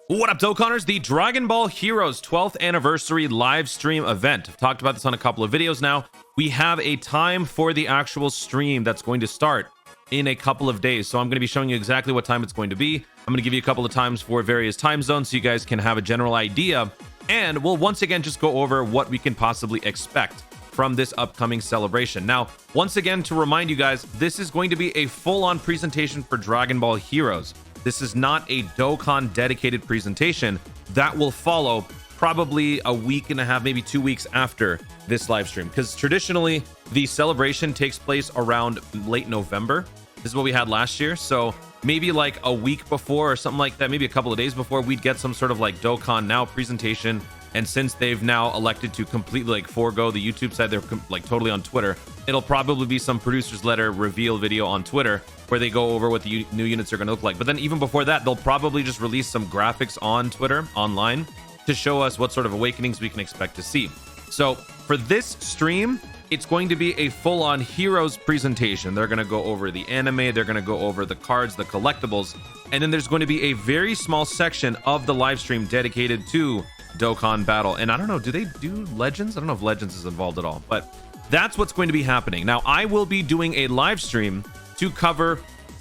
What up, Dokkaners? The Dragon Ball Heroes 12th anniversary live stream event. I've talked about this on a couple of videos now. We have a time for the actual stream that's going to start in a couple of days. So I'm going to be showing you exactly what time it's going to be. I'm going to give you a couple of times for various time zones so you guys can have a general idea. And we'll once again just go over what we can possibly expect from this upcoming celebration. Now, once again, to remind you guys, this is going to be a full-on presentation for Dragon Ball Heroes. This is not a Dokkan dedicated presentation. That will follow probably a week and a half, maybe 2 weeks after this live stream, because traditionally the celebration takes place around late November. This is what we had last year. So maybe like a week before or something like that, maybe a couple of days before, we'd get some sort of like Dokkan Now presentation. And since they've now elected to completely like forego the YouTube side, they're like totally on Twitter. It'll probably be some producer's letter reveal video on Twitter where they go over what the new units are going to look like. But then even before that, they'll probably just release some graphics on Twitter online to show us what sort of awakenings we can expect to see. So for this stream, it's going to be a full-on Heroes presentation. They're going to go over the anime, they're going to go over the cards, the collectibles, and then there's going to be a very small section of the live stream dedicated to Dokkan Battle. And I don't know, do they do Legends? I don't know if Legends is involved at all, but that's what's going to be happening. Now, I will be doing a live stream to cover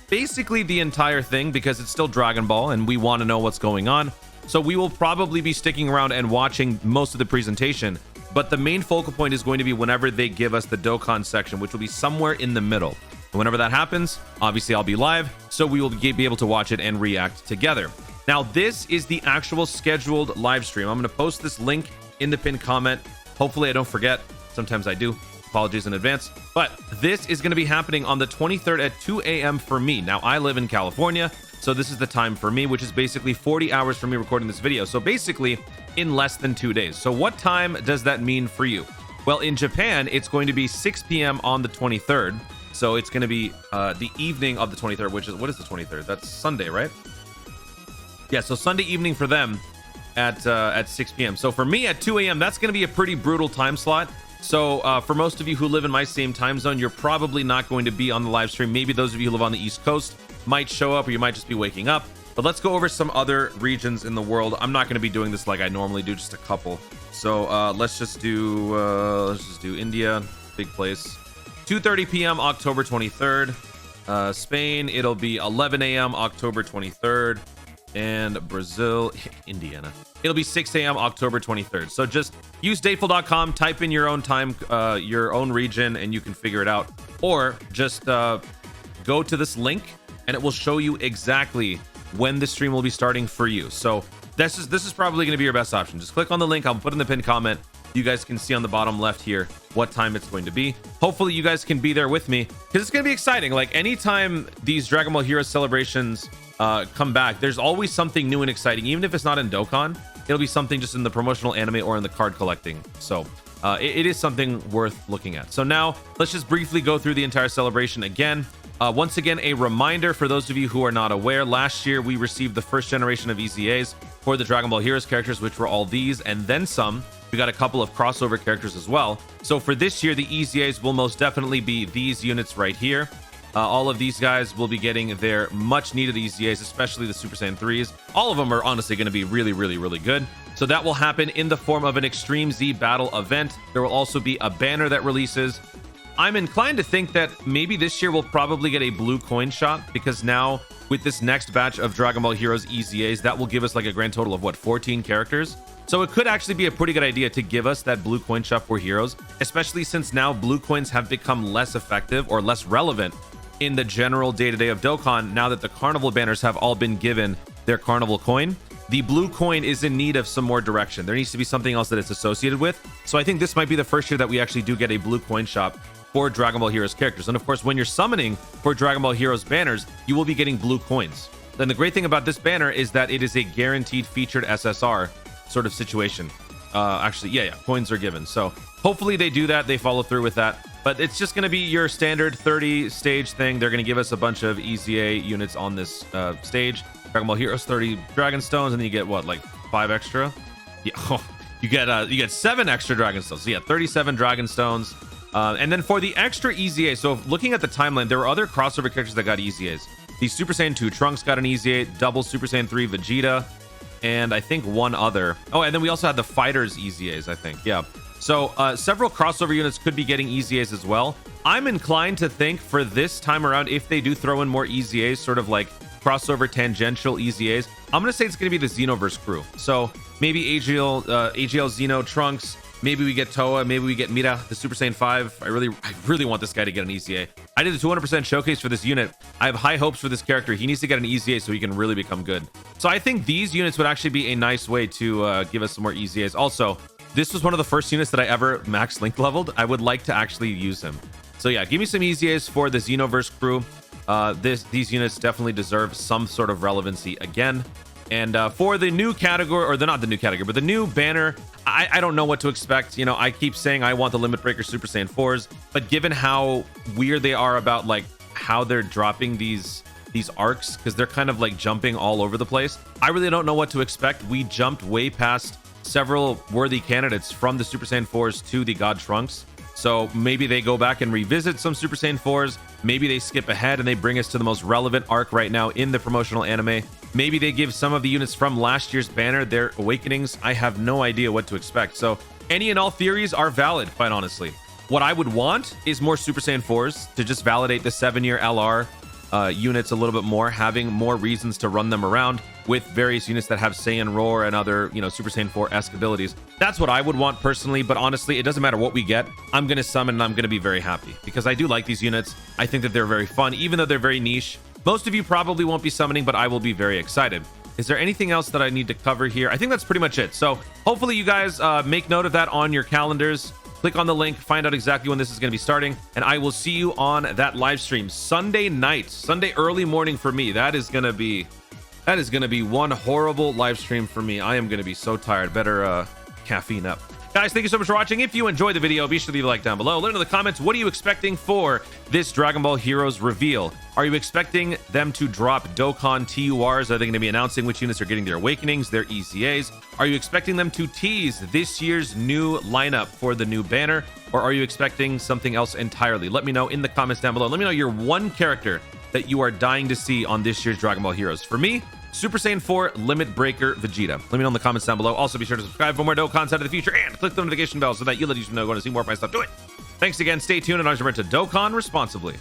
basically the entire thing because it's still Dragon Ball and we want to know what's going on. So we will probably be sticking around and watching most of the presentation, but the main focal point is going to be whenever they give us the Dokkan section, which will be somewhere in the middle. And whenever that happens, obviously I'll be live, so we will be able to watch it and react together. Now, this is the actual scheduled live stream. I'm going to post this link in the pinned comment. Hopefully I don't forget. Sometimes I do. Apologies in advance. But this is going to be happening on the 23rd at 2 a.m. for me. Now, I live in California, so this is the time for me, which is basically 40 hours for me recording this video. So basically in less than 2 days. So what time does that mean for you? Well, in Japan, it's going to be 6 p.m. on the 23rd. So it's going to be the evening of the 23rd, which is, what is the 23rd? That's Sunday, right? Yeah, so Sunday evening for them at 6 p.m. So for me at 2 a.m., that's going to be a pretty brutal time slot. So for most of you who live in my same time zone, you're probably not going to be on the live stream. Maybe those of you who live on the East Coast might show up, or you might just be waking up. But let's go over some other regions in the world. I'm not going to be doing this like I normally do, just a couple. So let's just do India, big place. 2:30 p.m. October 23rd. Spain, it'll be 11 a.m. October 23rd. And Brazil, Indiana, it'll be 6 a.m. October 23rd. So just use dateful.com, type in your own time, your own region, and you can figure it out. Or just go to this link and it will show you exactly when the stream will be starting for you. So this is probably going to be your best option. Just click on the link. I'll put in the pinned comment. You guys can see on the bottom left here what time it's going to be. Hopefully you guys can be there with me because it's going to be exciting. Like anytime these Dragon Ball Heroes celebrations come back, there's always something new and exciting. Even if it's not in Dokkan, it'll be something just in the promotional anime or in the card collecting. So it is something worth looking at. So now let's just briefly go through the entire celebration again. Once again, a reminder for those of you who are not aware, last year we received the first generation of EZAs for the Dragon Ball Heroes characters, which were all these and then some. We got a couple of crossover characters as well. So for this year, the EZAs will most definitely be these units right here. All of these guys will be getting their much needed EZAs, especially the Super Saiyan 3s. All of them are honestly going to be really, really, really good. So that will happen in the form of an Extreme Z battle event. There will also be a banner that releases. I'm inclined to think that maybe this year we'll probably get a blue coin shop, because now with this next batch of Dragon Ball Heroes EZAs, that will give us like a grand total of what, 14 characters? So it could actually be a pretty good idea to give us that blue coin shop for Heroes, especially since now blue coins have become less effective or less relevant in the general day-to-day of Dokkan. Now that the carnival banners have all been given their carnival coin, the blue coin is in need of some more direction. There needs to be something else that it's associated with. So I think this might be the first year that we actually do get a blue coin shop for Dragon Ball Heroes characters. And of course, when you're summoning for Dragon Ball Heroes banners, you will be getting blue coins. Then the great thing about this banner is that it is a guaranteed featured SSR sort of situation. Actually, yeah, coins are given. So hopefully they do that, they follow through with that. But it's just going to be your standard 30 stage thing. They're going to give us a bunch of EZA units on this stage. Dragon Ball Heroes 30 Dragon Stones, and then you get what, like 5 extra? Yeah, you get 7 extra Dragon Stones. So yeah, 37 Dragon Stones. And then for the extra EZA, so looking at the timeline, there were other crossover characters that got EZAs. The Super Saiyan 2 Trunks got an EZA, double Super Saiyan 3 Vegeta. and I think one other. Oh, and then we also had the fighters EZAs, I think. Yeah. So several crossover units could be getting EZAs as well. I'm inclined to think for this time around, if they do throw in more EZAs, sort of like crossover tangential EZAs, I'm going to say it's going to be the Xenoverse crew. So maybe AGL Xeno Trunks. Maybe we get Toa. Maybe we get Mira, the Super Saiyan 5. I really want this guy to get an EZA. I did a 200% showcase for this unit. I have high hopes for this character. He needs to get an EZA so he can really become good. So I think these units would actually be a nice way to give us some more EZAs. Also, this was one of the first units that I ever max link leveled. I would like to actually use him. So yeah, give me some EZAs for the Xenoverse crew. These units definitely deserve some sort of relevancy again. And for the new category, or not the new category, but the new banner, I don't know what to expect. You know, I keep saying I want the Limit Breaker Super Saiyan 4s, but given how weird they are about like how they're dropping these arcs, because they're kind of like jumping all over the place, I really don't know what to expect. We jumped way past several worthy candidates from the Super Saiyan 4s to the God Trunks. So maybe they go back and revisit some Super Saiyan 4s. Maybe they skip ahead and they bring us to the most relevant arc right now in the promotional anime. Maybe they give some of the units from last year's banner their awakenings. I have no idea what to expect. So any and all theories are valid, quite honestly. What I would want is more Super Saiyan 4s to just validate the 7-year LR units a little bit more, having more reasons to run them around with various units that have Saiyan Roar and other, you know, Super Saiyan 4-esque abilities. That's what I would want personally, but honestly, it doesn't matter what we get. I'm going to summon and I'm going to be very happy because I do like these units. I think that they're very fun, even though they're very niche. Most of you probably won't be summoning, but I will be very excited. Is there anything else that I need to cover here? I think that's pretty much it. So hopefully you guys make note of that on your calendars. Click on the link, find out exactly when this is going to be starting, and I will see you on that live stream Sunday night, Sunday early morning for me. That is going to be one horrible live stream for me. I am going to be so tired. Better caffeine up. Guys, thank you so much for watching. If you enjoyed the video, be sure to leave a like down below. Let me know in the comments, what are you expecting for this Dragon Ball Heroes reveal? Are you expecting them to drop Dokkan TURs? Are they going to be announcing which units are getting their awakenings, their EZAs? Are you expecting them to tease this year's new lineup for the new banner? Or are you expecting something else entirely? Let me know in the comments down below. Let me know your one character that you are dying to see on this year's Dragon Ball Heroes. For me, Super Saiyan 4 Limit Breaker Vegeta. Let me know in the comments down below. Also, be sure to subscribe for more Dokkan content in the future and click the notification bell so that you'll let you know when to see more of my stuff. Do it. Thanks again. Stay tuned and always remember to Dokkan responsibly.